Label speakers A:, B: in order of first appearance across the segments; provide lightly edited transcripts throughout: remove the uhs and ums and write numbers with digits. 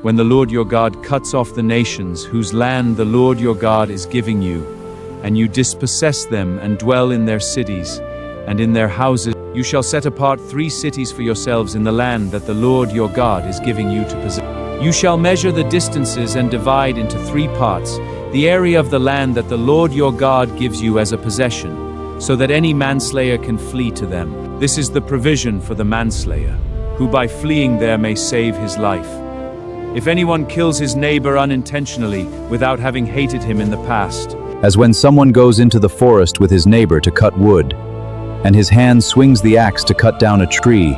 A: when the Lord your God cuts off the nations whose land the Lord your God is giving you, and you dispossess them and dwell in their cities, and in their houses. You shall set apart 3 cities for yourselves in the land that the Lord your God is giving you to possess. You shall measure the distances and divide into 3 parts the area of the land that the Lord your God gives you as a possession, so that any manslayer can flee to them. This is the provision for the manslayer, who by fleeing there may save his life. If anyone kills his neighbor unintentionally, without having hated him in the past,
B: as when someone goes into the forest with his neighbor to cut wood, and his hand swings the axe to cut down a tree,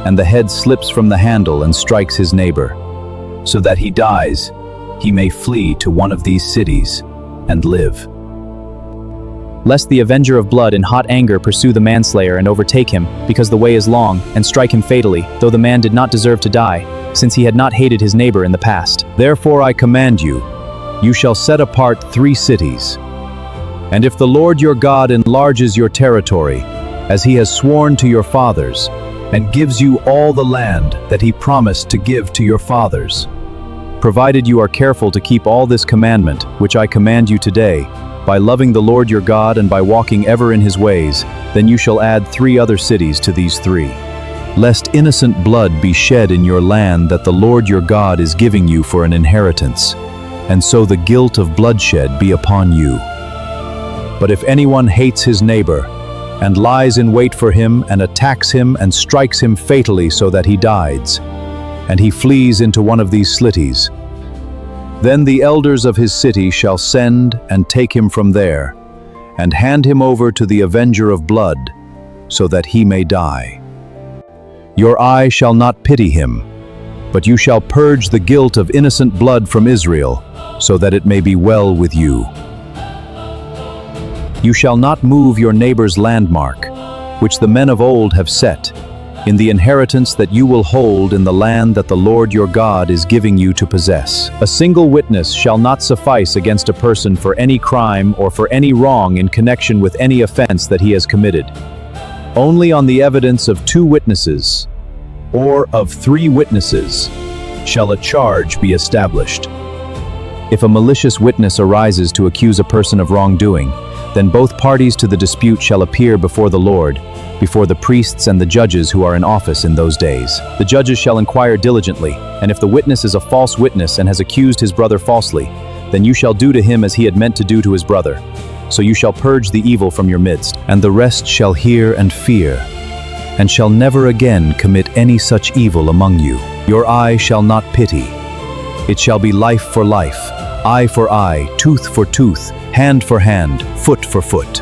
B: and the head slips from the handle and strikes his neighbor, so that he dies, he may flee to one of these cities and live. Lest the avenger of blood in hot anger pursue the manslayer and overtake him, because the way is long, and strike him fatally, though the man did not deserve to die, since he had not hated his neighbor in the past. Therefore I command you, you shall set apart 3 cities. And if the Lord your God enlarges your territory, as he has sworn to your fathers, and gives you all the land that he promised to give to your fathers, provided you are careful to keep all this commandment, which I command you today, by loving the Lord your God and by walking ever in his ways, then you shall add 3 other cities to these 3. Lest innocent blood be shed in your land that the Lord your God is giving you for an inheritance, and so the guilt of bloodshed be upon you. But if anyone hates his neighbor, and lies in wait for him, and attacks him, and strikes him fatally so that he dies, and he flees into one of these cities, then the elders of his city shall send and take him from there, and hand him over to the avenger of blood, so that he may die. Your eye shall not pity him, but you shall purge the guilt of innocent blood from Israel, so that it may be well with you. You shall not move your neighbor's landmark, which the men of old have set, in the inheritance that you will hold in the land that the Lord your God is giving you to possess. A single witness shall not suffice against a person for any crime or for any wrong in connection with any offense that he has committed. Only on the evidence of 2 witnesses, or of 3 witnesses, shall a charge be established. If a malicious witness arises to accuse a person of wrongdoing, then both parties to the dispute shall appear before the Lord, before the priests and the judges who are in office in those days. The judges shall inquire diligently, and if the witness is a false witness and has accused his brother falsely, then you shall do to him as he had meant to do to his brother. So you shall purge the evil from your midst, and the rest shall hear and fear, and shall never again commit any such evil among you. Your eye shall not pity. It shall be life for life, eye for eye, tooth for tooth, hand for hand, foot for foot.